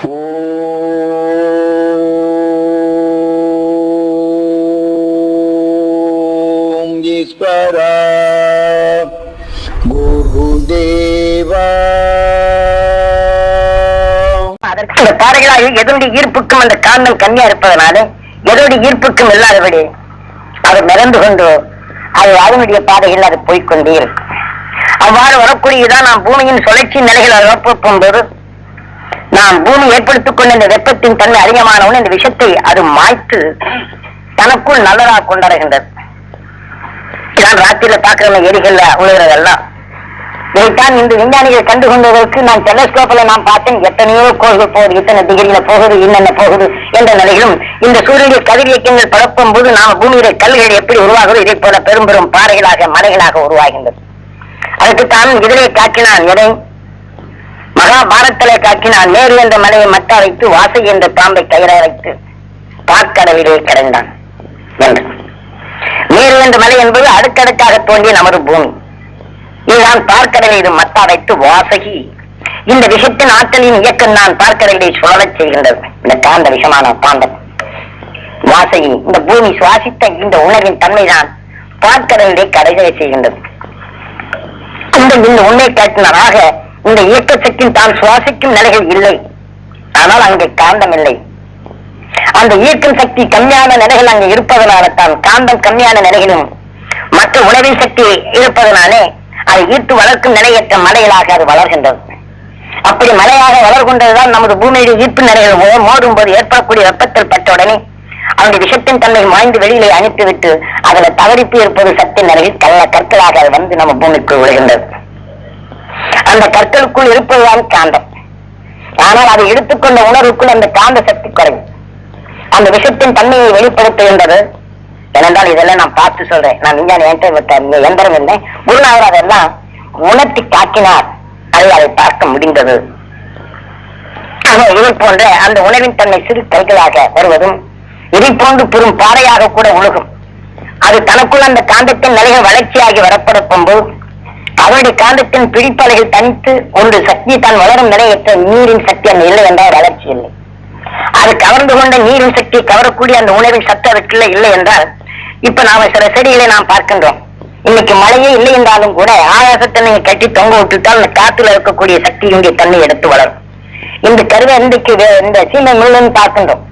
ஓம் ஈஸ்வரா குருதேவா. அதற்கு அந்த பாறைகளாக எதனுடைய ஈர்ப்புக்கும் அந்த காந்தம் கம்மியா இருப்பதனால எதனுடைய ஈர்ப்புக்கும் இல்லாதபடி அது மிதந்து கொண்டு அது அதனுடைய பாதைகள் அது போய்கொண்டே இருக்கும். அவ்வாறு வரக்கூடியதான் நாம் பூமியின் சுழற்சி நிலைகள் உறப்பும் போது நாம் பூமி ஏற்படுத்திக் கொண்ட இந்த வெப்பத்தின் தன்மை அதிகமானவன் இந்த விஷத்தை அது மாய்த்து தனக்குள் நல்லதாக கொண்டாடுகின்றது. இதான் ராத்திரியில பார்க்கிற எரிகள்ல உழுகிறதெல்லாம் இதைத்தான் இந்த விஞ்ஞானிகள் கண்டுகொண்டதற்கு நான் டெலஸ்கோப்ல நான் பார்த்தேன். எத்தனையோ கோள்கள் போகுது, இத்தனை டிகிரியில போகுது, என்னென்ன போகுது என்ற நிலையிலும் இந்த சூரியனுடைய கதிர் இயக்கங்கள் பரப்பும் போது நாம் பூமியில கல்கள் எப்படி உருவாகுது இதே போல பெரும் பெரும் பாறைகளாக மலைகளாக உருவாகின்றது. அதுக்குத்தான் இதிலே காட்டினான் எதை மகாபாரத்திலே காட்டினான். நேரு என்ற மலையை மட்டா வைத்து வாசை என்ற பாம்பை கயிற வைத்து பாற்கடவிலே கிடைந்தான் என்று. நேரு என்ற மலை என்பது அடுக்கடுக்காக தோன்றிய நமது பூமி. இதுதான் பார்க்கடலை இது மட்டா வைத்து வாசகி இந்த விஷத்தின் ஆற்றலின் இயக்கம் தான் பார்க்கடலை சுழலச் செய்கின்றது. இந்த காந்த விஷமான பாண்டம் வாசகி இந்த பூமி சுவாசித்த இந்த உணர்வின் தன்மைதான் பார்க்கடலை கடைகளை செய்கின்றது. இந்த உண்மை காட்டினராக இந்த இயக்க சக்தி தான் சுவாசிக்கும் நிலைகள் இல்லை, ஆனால் அங்கே காந்தம் இல்லை. அந்த இயக்கம் சக்தி கம்மியான நிலைகள் அங்கே இருப்பதனால தான் காந்தம் கம்மியான நிலையிலும் மற்ற உணவின் சக்தி இருப்பதனாலே அதை ஈர்த்து வளர்க்கும் நிலையற்ற மலைகளாக அது வளர்கின்றது. அப்படி மலையாக வளர்கின்றதுதான் நமது பூமியுடைய ஈர்ப்பு நிலைகள் மோதும் போது ஏற்படக்கூடிய வெப்பத்தில் பட்ட உடனே அந்த விஷத்தின் தன்மை மாய்ந்து வெளியிலே அனுப்பிவிட்டு அதில் தவறிப்பு இருப்பது சக்தி நிலையில் கள்ள கற்களாக அது வந்து நம்ம பூமிக்குள் விழுகின்றது. அந்த கற்களுக்குள் இருப்பதுதான் காந்தம். ஆனால் அதை எடுத்துக்கொண்ட உணர்வுக்குள் அந்த காந்த சக்தி குறையும். அந்த விஷத்தின் தன்மையை வெளிப்படுத்துகின்றது. ஏனென்றால் இதெல்லாம் நான் பார்த்து சொல்றேன். நான் விஞ்ஞானி எந்திரம் இல்லை, குருநாதர் அதெல்லாம் உணர்த்தி காட்டினார். அதை பார்க்க முடிந்தது. இதை போன்ற அந்த உணவின் தன்மை சிறு கைகளாக வருவதும் இதை போன்று பெரும் பாறையாக கூட உழுகும். அது தனக்குள் அந்த காந்தத்தின் நிலைகள் வளர்ச்சியாகி வரப்படுத்தும் போது அவருடைய காந்தத்தின் பிடிப்பலைகள் தனித்து ஒன்று சக்தி தான் வளரும் நிலையற்ற நீரின் சக்தி அந்த இல்லை என்றால் வளர்ச்சி இல்லை. அது கவர்ந்து கொண்ட நீரின் சக்தியை கவரக்கூடிய அந்த உணவின் சக்தி அதற்குள்ள இல்லை என்றால் இப்ப நாம சில செடிகளை நாம் பார்க்கின்றோம். இன்னைக்கு மழையே இல்லை என்றாலும் கூட ஆகாசத்தை நீங்க கட்டி தொங்க விட்டுட்டால் அந்த காத்துல இருக்கக்கூடிய சக்தியினுடைய தன்மை எடுத்து வளரும். இந்த கருவை இந்த சீமை முள்ளுன்னு பார்க்கின்றோம்.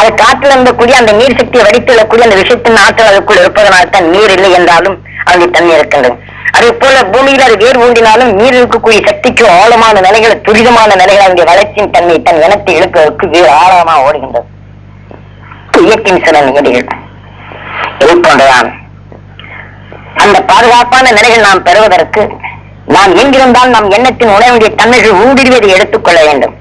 அது காற்றுல இருந்தக்கூடிய அந்த நீர் சக்தியை வடித்துள்ளக்கூடிய அந்த விஷயத்தின் ஆற்றல் அதுக்குள் இருப்பதனால தான் நீர் இல்லை என்றாலும் அதனுடைய தன்மை இருக்கின்றது. அதே போல பூமியில் அது வேர் ஊண்டினாலும் நீர் இருக்கக்கூடிய சக்திக்கு ஆழமான நிலைகளை துரிதமான நிலைகள் அங்கே வளர்ச்சியின் தன்மை தன் இனத்தை இழுப்பதற்கு வேறு ஆழமாக ஓடுகின்றது. இயற்கையின் சில நிகழ்ச்சிகள் இதை போன்றதான் அந்த பாதுகாப்பான நிலைகள் நாம் பெறுவதற்கு நாம் எங்கிருந்தால் நம் எண்ணத்தின் உணவுடைய தன்மைகள் ஊடுருவதை எடுத்துக்கொள்ள வேண்டும்.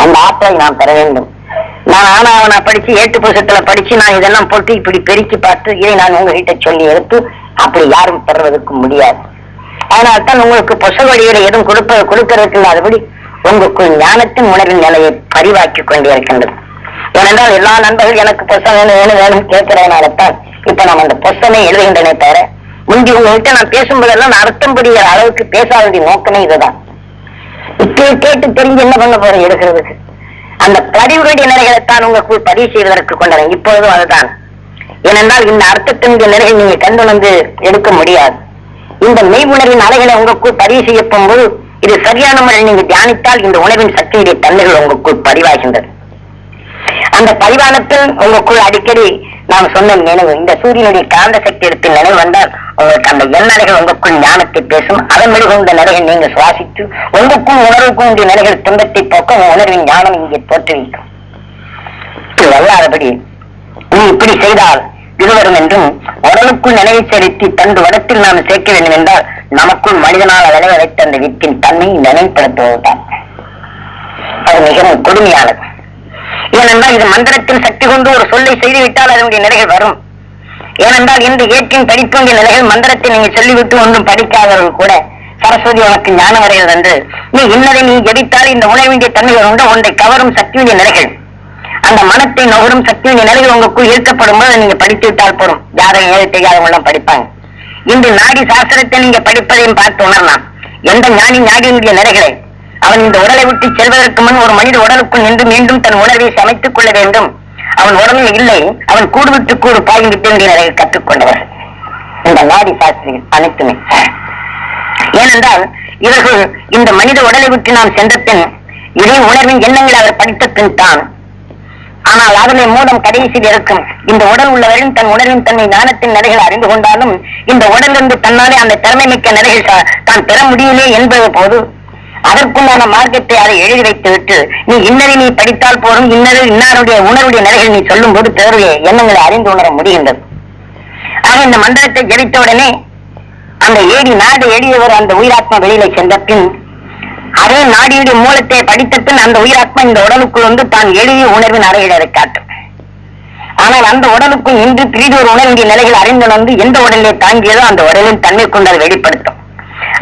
அந்த ஆற்றலை நாம் பெற வேண்டும். நான் ஆனாவனா படிச்சு 8 புருஷத்துல படிச்சு நான் இதெல்லாம் போட்டு இப்படி பெருக்கி பார்த்து இதை நான் உங்ககிட்ட சொல்லி எடுத்து அப்படி யாரும் பெறுவதற்கு முடியாது. அதனால்தான் உங்களுக்கு புசல் வழிகளை எதுவும் கொடுக்கறதுக்கு இல்லாதபடி உங்களுக்கு ஞானத்தின் உணர்வின் நிலையை பரிவாக்கி கொண்டே இருக்கின்றது. ஏனென்றால் எல்லா நண்பர்கள் எனக்கு புஸ்தகம் வேணும் கேட்கிறதுனால்தான் இப்ப நம்ம அந்த புஸ்தகமே எழுதுகின்றனே தவிர முந்தி உங்ககிட்ட நான் பேசும்போதெல்லாம் நான் அர்த்தம் புரிகிற அளவுக்கு பேசாத நோக்கமே இதுதான். இப்ப கேட்டு தெரிஞ்சு என்ன பண்ண போறேன் எடுக்கிறதுக்கு அந்த பதிவுடைய நிலைகளைத்தான் உங்களுக்குள் பதிவு செய்வதற்கு கொண்டேன். இப்பொழுதும் அதுதான். ஏனென்றால் இந்த அர்த்தத்தினுடைய நிலையை நீங்க கண்டுணர்ந்து எடுக்க முடியாது. இந்த மெய் உணர்வின் அலைகளை உங்களுக்குள் பதிவு செய்ய போகும்போது இது சரியான முறையில் நீங்க தியானித்தால் இந்த உணவின் சக்தியுடைய தன்மைகள் உங்களுக்குள் பதிவாகின்றது. அந்த பதிவானத்தில் உங்களுக்குள் அடிக்கடி நாம் சொன்ன நினைவு இந்த சூரியனுடைய காந்த சக்தி எடுத்து நினைவு வந்தால் உங்களுக்கு அந்த எண்ணலைகள் உங்களுக்குள் ஞானத்தை பேசும். அதன் மீது இந்த நிலைகள் நீங்க சுவாசித்து உங்களுக்கும் உணர்வுக்கும் இந்த நிலைகள் துன்பத்தை போக்க உணர்வின் ஞானம் இங்கே தோற்றுவிக்கும். வல்லாதபடி நீ இப்படி செய்தால் இருவரும் என்றும் உடலுக்குள் நினைவை செலுத்தி தந்து வடத்தில் நாம் சேர்க்க வேண்டும் என்றால் நமக்குள் மனிதனால் விளைவழைத்த அந்த வித்தின் தன்மையை நினைவுபடுத்துவதுதான். அது மிகவும் கொடுமையானது. ஏனென்றால் இது மந்திரத்தின் சக்தி கொண்டு ஒரு சொல்லை செய்துவிட்டால் அதனுடைய நிலைகள் வரும். ஏனென்றால் இந்த இயற்கையின் படிப்புடைய நிலைகள் மந்திரத்தை நீங்க சொல்லிவிட்டு ஒன்றும் படிக்காதவர்கள் கூட சரஸ்வதி உனக்கு ஞான வரைகள் என்று நீ இன்னதை நீ ஜெபித்தால் இந்த உணர்வின் தன்மைகள் உண்டு ஒன்றை கவரும் சக்தியுடைய நிலைகள் அந்த மனத்தை நுகரும் சக்தியுடைய நிலைகள் உங்களுக்குள் ஈர்க்கப்படும் போது நீங்க படித்து விட்டால் போடும். யாரும் ஏழை தெரியாதவங்க படிப்பாங்க. இந்த நாடி சாஸ்திரத்தை நீங்க படிப்பதையும் பார்த்து உணரலாம். எந்த ஞானியினுடைய நிலைகளை அவன் இந்த உடலை விட்டு செல்வதற்கு முன் ஒரு மனித உடலுக்குள் நின்று மீண்டும் தன் உணர்வை சமைத்துக் கொள்ள வேண்டும். அவன் உடலில் இல்லை, அவன் கூடு விட்டு கூடு பாய்ந்து நிலையை கற்றுக்கொண்டவர் இந்த நாடி சாஸ்திரிகள் அனைத்துமே. ஏனென்றால் இவர்கள் இந்த மனித உடலை விட்டு நாம் சென்ற பின் இதே உணர்வின் எண்ணங்களை அவர் படித்த பின் தான். ஆனால் அதனை மூலம் கடைசியில் இருக்கும் இந்த உடல் உள்ளவரின் தன் உணர்வின் தன்னை ஞானத்தின் நிலைகளை அறிந்து கொண்டாலும் இந்த உடலிருந்து தன்னாலே அந்த திறமை மிக்க நிலைகள் தான் பெற முடியலே என்பது போது அதற்குண்டான மார்க்கத்தை அதை எழுதி வைத்துவிட்டு நீ இன்னரை நீ படித்தால் போதும், இன்னாருடைய உணர்வுடைய நிலைகள் நீ சொல்லும் போது பிறருடைய எண்ணங்களை அறிந்து உணர முடிகின்றது. ஆக இந்த மந்திரத்தை ஜெபித்தவுடனே அந்த நாடு எழுதியவர் அந்த உயிராத்மா வெளியில சென்ற பின் அதே நாடியுடைய மூலத்தை படித்த பின் அந்த உயிராத்மா இந்த உடலுக்குள் வந்து தான் எழுதிய உணர்வின் அறையிடரை காட்டும். ஆனால் அந்த உடலுக்குள் இன்று பிரிது ஒரு உணர்வுடைய நிலைகள் அறிந்துணர்ந்து எந்த உடலை தாங்கியதோ அந்த உடலின் தன்மை கொண்டு அதை வெளிப்படுத்தும்.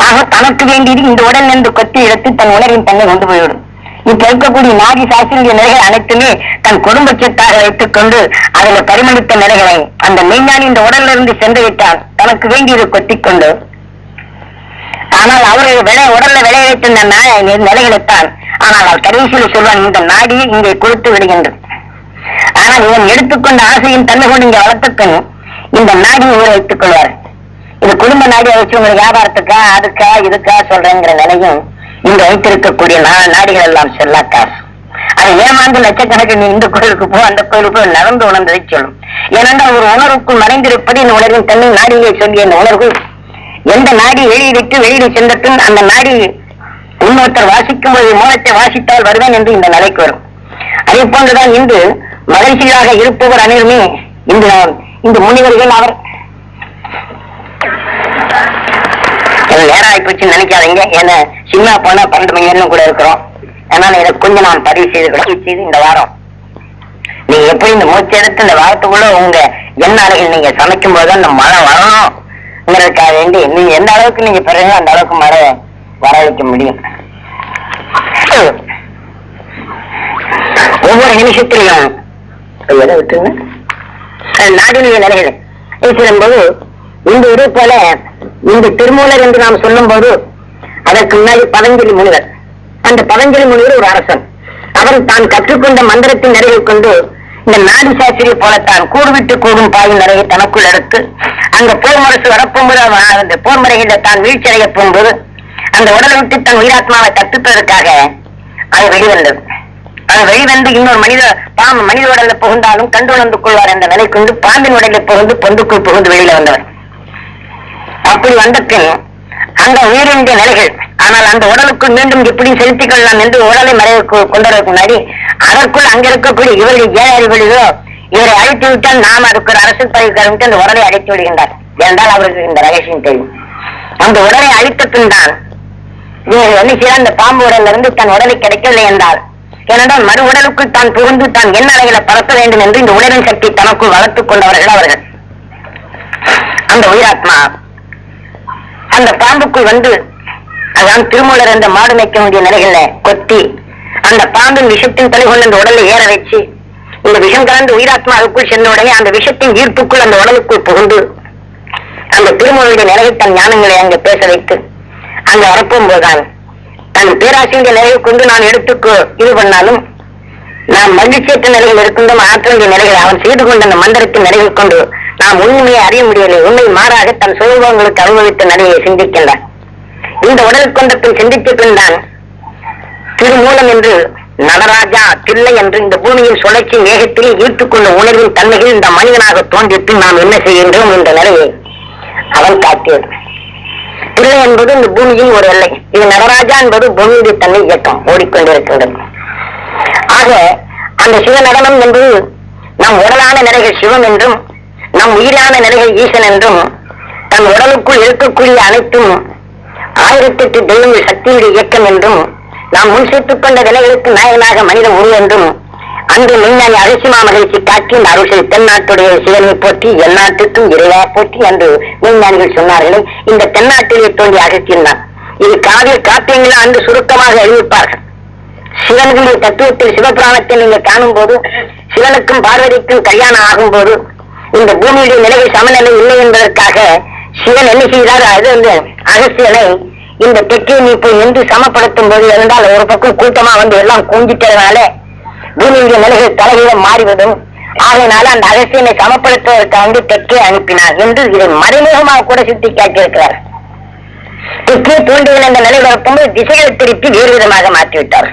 ஆக தனக்கு வேண்டியது இந்த உடல் என்று கொத்தி எடுத்து தன் உணர்வின் தன்மை கொண்டு போய்விடும். இப்ப இருக்கக்கூடிய நாடி சாஸ்திரிய நிலைகள் அனைத்துமே தன் குடும்பச்சத்தாக வைத்துக் கொண்டு அதில் பரிமளித்த நிலைகளை அந்த மெய்ஞானி இந்த உடலில் இருந்து சென்று விட்டால் தனக்கு வேண்டியது கொத்திக்கொண்டு, ஆனால் அவருடைய உடல்ல விளைய வைத்த நிலைகளைத்தான். ஆனால் அவர் கடைசியில் சொல்வான் இந்த நாடியை இங்கே கொடுத்து விடுகின்றது. ஆனால் இவன் எடுத்துக்கொண்ட ஆசையின் தன்மை கொண்டு இங்கே வளர்த்துக்கண் இந்த நாடியை ஊற வைத்துக் கொள்வார். இது குடும்ப நாடியை வச்சு உங்களுக்கு வியாபாரத்துக்கா அதுக்கா இதுக்கா சொல்றேங்கிற நிலையும் இங்க வைத்திருக்கக்கூடிய நாடிகள் எல்லாம் செல்லா காசு. அதை ஏமாந்து லட்சக்கணக்கில் நீ இந்த கோயிலுக்கு போ அந்த கோயிலுக்கு போய் நடந்து உணர்ந்ததை சொல்லும். ஏனென்றால் ஒரு உணர்வுக்குள் மறைந்திருப்பது இந்த உணர்வின் தன்மை நாடியை சொல்லிய இந்த உணர்வு எந்த நாடி வெளியிட்டு வெளியிட சென்ற பின் அந்த நாடி இன்னொருத்தர் வாசிக்கும் போது மூலத்தை வாசித்தால் வருவேன் என்று இந்த நிலைக்கு வரும். அதே போன்றுதான் இன்று மகிழ்ச்சியாக இருப்பவர் அனைவருமே இந்த முனிவர்கள் அவர் நேரம் ஆயிப்போச்சு நினைக்காதீங்க. ஏன்னா சின்ன போனா 12 மணி நேரம் கூட இருக்கிறோம். அதனால இதை கொஞ்சம் நான் பதிவு செய்து இந்த வாரம் நீங்க எப்படி இந்த மூச்சு எடுத்து இந்த வாரத்துக்குள்ள உங்க எண்ண அறைகள் நீங்க சமைக்கும் போது அந்த மழை வரணும்ங்கிறதுக்காக வேண்டி நீங்க எந்த அளவுக்கு நீங்க பெறீங்க அந்த அளவுக்கு மழை வரவழைக்க முடியும். ஒவ்வொரு நிமிஷத்திலையும் எதை விட்டுருங்க நாடினுடைய நிலைகள் பேசும்போது இந்த இது போல இந்த திருமூலர் என்று நாம் சொல்லும் போது அதற்கு முன்னாடி பதஞ்சலி முனிவர். அந்த பதஞ்சலி முனிவர் ஒரு அரசன். அவர் தான் கற்றுக்கொண்ட மந்திரத்தின் நிறைவை கொண்டு இந்த நாடி சாஸ்திரியை போலத்தான் கூடு விட்டு கூடும் பாயும் நிறைவை தனக்குள் எடுத்து அங்க போர் முரசு வரப்போகும்போது அந்த போர் முறைகளை தான் வீழ்ச்சியடைய போகும்போது அந்த உடலை விட்டு தன் உயிராத்மாவை தப்பிப்பதற்காக அது வெளிவந்தது. அது வெளிவந்து இன்னொரு மனித உடல்ல புகுந்தாலும் கண்டு உணர்ந்து கொள்வார் என்ற நிலை கொண்டு பாம்பின் உடலை புகுந்து பொந்துக்குள் புகுந்து வெளியில வந்தவர். அப்படி வந்த பின் அந்த உயிரினுடைய நிலைகள் ஆனால் அந்த உடலுக்குள் மீண்டும் எப்படி செலுத்திக் கொள்ளலாம் என்று உடலை மறைவு கொண்டதற்கு முன்னாடி அதற்குள் அங்க இருக்கக்கூடிய இவர்கள் ஏன் அறிவழியோ இவரை அழைத்து விட்டால் நாம் அதுக்கு ஒரு அரசியல் பதவிக்காரன் அந்த உடலை அழைத்து விடுகின்றார். என்றால் அவருக்கு இந்த ரகசியம் தெரியும். அந்த உடலை அழித்த பின் தான் இவர் என்ன செய்ய அந்த பாம்பு உடல்ல இருந்து தன் உடலை கிடைக்கவில்லை என்றால் ஏனென்றால் மறு உடலுக்குள் தான் புகுந்து தான் என்ன அலைகளை பரப்ப வேண்டும் என்று இந்த உடலின் சக்தி தனக்குள் வளர்த்துக் கொண்டவர்கள் அவர்கள். அந்த உயிராத்மா அந்த பாம்புக்குள் வந்து அதான் திருமூலர் என்ற மாடு மேய்க்க வேண்டிய நிலைகள்ல கொத்தி அந்த பாம்பின் விஷத்தின் தலை கொண்டு அந்த உடலை ஏற வச்சு இந்த விஷம் கலந்து உயிராத்மா அதுக்குள் சென்ற உடனே அந்த விஷத்தின் ஈர்ப்புக்குள் அந்த உடலுக்குள் புகுந்து அந்த திருமூலருடைய நிலையை தன் ஞானங்களை அங்க பேச வைத்து அங்க வரப்பும் போதுதான் தன் பேராசிரிய நிலையை கொண்டு நான் எடுத்துக்கு இது பண்ணாலும் நாம் மகிழ்ச்சியற்ற நிலையில் இருக்கின்றோம். ஆற்றலிய நிலைகள் அவன் செய்து கொண்ட அந்த மந்திரத்தின் நிலைகள் கொண்டு நாம் உண்மையை அறிய முடியவில்லை. உண்மை மாறாக தன் சுயபங்களுக்கு அனுபவித்த நிலையை சிந்திக்கின்றான். இந்த உடல் கொண்டத்தில் சிந்தித்த பின் தான் திருமூலம் என்று நடராஜா தில்லை என்று இந்த பூமியின் சுழற்சி வேகத்தில் ஈர்த்துக்கொண்ட உணர்வின் தன்மைகள் இந்த மனிதனாக தோன்றிட்டு நாம் என்ன செய்கின்றோம் என்ற நிலையை அவன் காட்டியது. தில்லை என்பது இந்த பூமியின் ஒரு எல்லை. இது நடராஜா என்பது பூமியுடைய தன்மை இயக்கம் ஓடிக்கொண்டிருக்கின்றது. ஆக அந்த சிவ நடனம் என்பது நம் உடலான நிலைகள் சிவம் என்றும் நம் உயிரான நிலைகள் ஈசன் என்றும் தன் உடலுக்குள் இருக்கக்கூடிய அனைத்தும் 1008 தெய்வங்கள் சக்தியுடைய இயக்கம் என்றும் நாம் முன் சேர்த்துக் கொண்ட நிலைகளுக்கு நாயகனாக மனித உரு என்றும் அன்று மெய்ஞானி அரிசிமா மகிழ்ச்சி காட்டி இந்த அருள் தென்னாட்டுடைய சிவனை போற்றி எந்நாட்டுக்கும் இறைவா போற்றி என்று மெய்ஞானிகள் சொன்னார்களே. இந்த தென்னாட்டிலே தோன்றி அகற்றினான். இது காவிய காப்பியங்களை அன்று சுருக்கமாக அறிவிப்பார்கள். சிவனுடைய தத்துவத்தில் சிவபுராணத்தை நீங்க காணும் போது சிவனுக்கும் பார்வதிக்கும் கல்யாணம் ஆகும் போது இந்த பூமியுடைய நிலையை சமநிலை இல்லை என்பதற்காக சிவன் என்ன செய்தார்? அது வந்து அகசியனை இந்த தெற்கை நீ போய் நின்று சமப்படுத்தும் போது இருந்தால் ஒரு பக்கம் கூட்டமா வந்து எல்லாம் குஞ்சிட்டதுனால பூமியுடைய நிலைகள் தலைகீழம் மாறிவிடும். ஆகையினால அந்த அகசியனை சமப்படுத்துவதற்காக தெற்கே அனுப்பினார் என்று இதை மறைமுகமாக கூட சுட்டி காட்டியிருக்கிறார். தெற்கே தூண்டுகிற அந்த நிலை வரப்போது திசைகளை திருப்பி வேறு விதமாக மாற்றிவிட்டார்.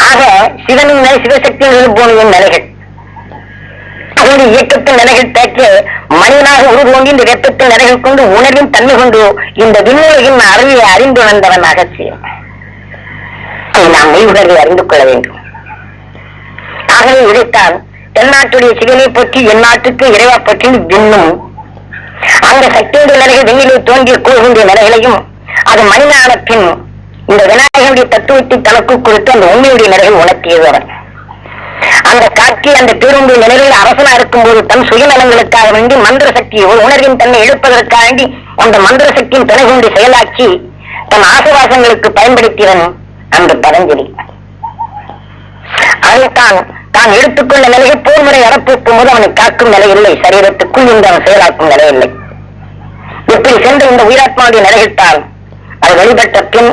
ஆக சிவனின் நிலை, சிவசக்தியின் பூமியின் நிலைகள், அதனுடைய இயக்கத்தின் நிலைகள் தேக்க மனிதனாக உருவோங்கி இந்த வெப்பத்தின் நிலைகள் கொண்டு உணர்வின் தன்மை கொண்டு இந்த விண்ணுலகின் அறிவியை அறிந்து வந்தவன் அகசியம். நாம் மெய் உணர்வை அறிந்து கொள்ள வேண்டும். ஆகவே இதைத்தான் தென்னாட்டுடைய சிவனை பற்றி எந்நாட்டுக்கு இறைவா பற்றி விண்ணும் அந்த சக்தியுடைய நிலைகள் விண்ணிலே தோன்றிய கூறுகின்ற நிலைகளையும் அது மனிதனான பின் இந்த விநாயகனுடைய தத்துவத்தை தனக்கு கொடுத்து அந்த உண்மையுடைய நிலைகள் உணர்த்தியது அவன். அந்த காட்சி அந்த பேருடைய நிலையில் அரசனா இருக்கும்போது தன் சுயநலங்களுக்காக வேண்டி மந்திர சக்தியை ஒரு உணர்வின் தன்னை எழுப்பதற்காக வேண்டி அந்த மந்திர சக்தியின் துணை கொண்டு செயலாக்கி தன் ஆசவாசங்களுக்கு பயன்படுத்தியவன் அந்த பதஞ்சலி. அதைத்தான் தான் எடுத்துக்கொண்ட நிலையை போர்முறை அறப்போக்கும் போது அவனை காக்கும் நிலை இல்லை, சரீரத்துக்குள் இந்த அவன் செயலாக்கும் நிலை இல்லை. இப்படி சென்ற இந்த உயிராத்மாவுடைய நிலைகள்தான் அது வெளிப்பட்ட பின்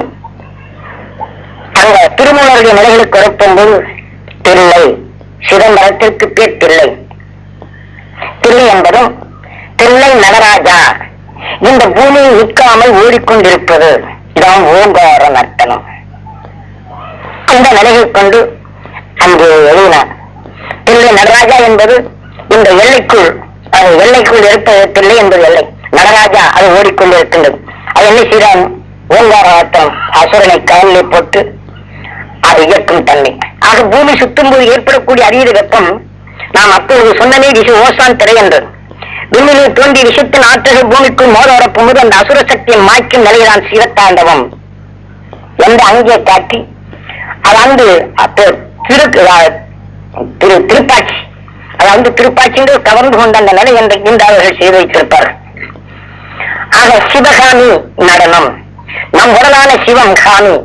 அந்த திருமூலருடைய நிலைகளுக்கு உரைப்பும்போது தில்லை, சிதம்பரத்திற்கு பேர் தில்லை. தில்லை என்பதும் தில்லை நடராஜா, இந்த பூமியை நிற்காமல் ஓடிக்கொண்டிருப்பது இதான் ஓங்கார நர்த்தனம். அந்த நிலையை கொண்டு அங்கு எழுதினார். தில்லை நடராஜா என்பது இந்த எல்லைக்குள், அது எல்லைக்குள் இருப்பது தில்லை என்பது எல்லை. நடராஜா அது ஓடிக்கொண்டிருக்கின்றது. அது என்ன செய்தான்? ஓங்கார ஆட்டம் அசுரனை காலிலே போட்டு அது இயக்கும் தன்மை. ஆக பூமி சுற்றும் போது ஏற்படக்கூடிய அரியது வெப்பம் நாம் அப்பொழுது சொன்னமே விஷ ஓசான் திரை என்று விண்ணிலே தோன்றிய விஷத்தின் ஆற்றல்கள் பூமிக்குள் மோத வரப்பும் போது அந்த அசுர சக்தியை மாய்க்கும் நிலையிலான் சிவத்தாண்டவம் என்ற அங்கே காட்டி அது அப்போ திருப்பாட்சி, அதாவது திருப்பாட்சி கவர்ந்து கொண்ட அந்த நிலை என்று அவர்கள் செய்து வைத்திருப்பார்கள். ஆக சிவகாமி நடனம், நம் உடலான சிவம் காமி,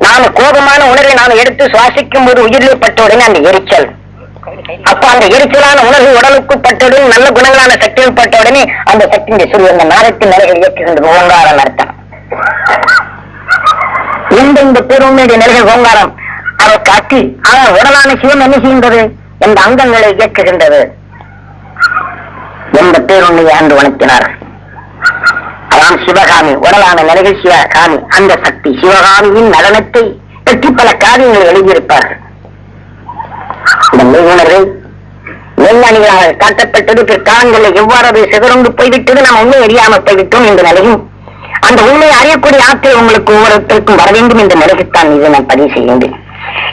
நாம கோபமான உணர்வை நாம் எடுத்து சுவாசிக்கும் போது உயிரிலே பட்ட உடனே அந்த எரிச்சல், அப்ப அந்த எரிச்சலான உணர்வு உடலுக்கு பட்டவுடன் நல்ல குணங்களான சக்திகள் பட்ட உடனே அந்த சக்தியின் சொல்லி அந்த நாரத்தின் நிலைகள் இயக்குகின்றது ஓங்காரம் அர்த்தம். இந்த பெருமையுடைய நிலைகள் ஓங்காரம் அதை காட்டி ஆனால் உடலான சிவம் என்ன செய்கின்றது? என்ற அங்கங்களை இயக்குகின்றது. எந்த பேருண்மையை ஆண்டு வணங்கினார். அதான் சிவகாமி, உடலான நிலைகள் சிவகாமி. அந்த சக்தி சிவகாமியின் நடனத்தை பற்றி பல காரியங்களை எழுதியிருப்பார்கள். இந்த மெய்யுணர்வை மெய்ஞானிகளாக காட்டப்பட்டது பிற்காலங்களில் எவ்வாறு அது சிதறந்து போய்விட்டது, நாம் உண்மை அறியாமல் போய்விட்டோம் என்ற நிலையும் அந்த உண்மையை அறியக்கூடிய ஆற்றல் உங்களுக்கு ஒவ்வொருத்தருக்கும் வர வேண்டும் என்ற நிலைக்குத்தான் இது நான் பதிவு செய்கின்றேன்.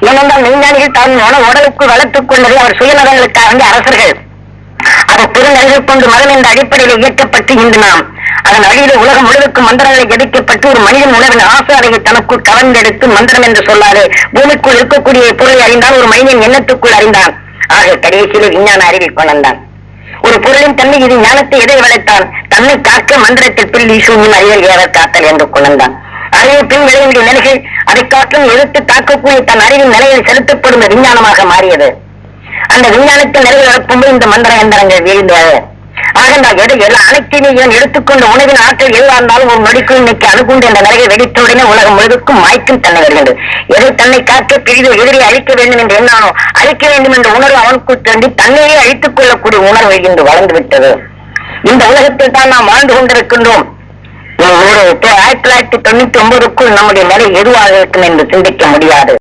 ஏனென்றால் மெய்ஞானிகள் தான் உடலுக்கு வளர்த்துக் கொண்டதை அவர் சுயநலங்களுக்காக அரசர்கள் அதை பெருநல்கள் கொண்டு மதம் என்ற அடிப்படையில் இயக்கப்பட்டு இன்று நாம் அதன் வழியில உலகம் முழுவதற்கு மந்திரங்களை ஜபிக்கப்பட்டு ஒரு மனிதன் உணர்வின் ஆசாரையை தனக்குள் கவர்ந்தெடுத்து மந்திரம் என்று சொல்லாது பூமிக்குள் இருக்கக்கூடிய பொருளை அறிந்தான், ஒரு மனிதன் எண்ணத்துக்குள் அறிந்தான். ஆக கடைசியில விஞ்ஞான அறிவில் கொண்டான். ஒரு பொருளின் தன்மை இது ஞானத்தை எதை வளைத்தான்? தன்னை காக்க மந்திரத்தில் பில்லி சூன்யம் அறிதல் ஏவர் காத்தல் என்று கொண்டான். அறிவை பின் விளைவுடைய நிலைகள் அதை காற்றும் எதிர்த்து தாக்கக்கூடிய தன் அறிவின் நிலையில் செலுத்தப்படும் விஞ்ஞானமாக மாறியது. அந்த விஞ்ஞானத்தின் நிலையில் நடக்கும்போது இந்த மந்திர எந்திரங்கள் வீழ்ந்தது. ஆக நான் எல்லா அனைத்தையுமே இவன் எடுத்துக்கொண்ட உணவின் ஆற்றல் எதுவாக இருந்தாலும் ஒரு நொடிக்குள் இன்னைக்கு அணுகுண்டு என்ற நிலையை வெடித்தவுடனே உலகம் முழுவதுக்கும் மாய்க்கும் தன்னை வருகின்றது. எதை தன்னை காக்க பிரிவு எதிரை அழிக்க வேண்டும் என்று எண்ணானோ அழிக்க வேண்டும் என்ற உணர்வு அவனுக்குள் தோன்றி தன்னையே அழித்துக் கொள்ளக்கூடிய உணர்வு இன்று வளர்ந்து விட்டது. இந்த உலகத்தில் தான் நாம் வாழ்ந்து கொண்டிருக்கின்றோம். 1999க்குள் நம்முடைய நிலை எதுவாக இருக்கும் என்று சிந்திக்க முடியாது.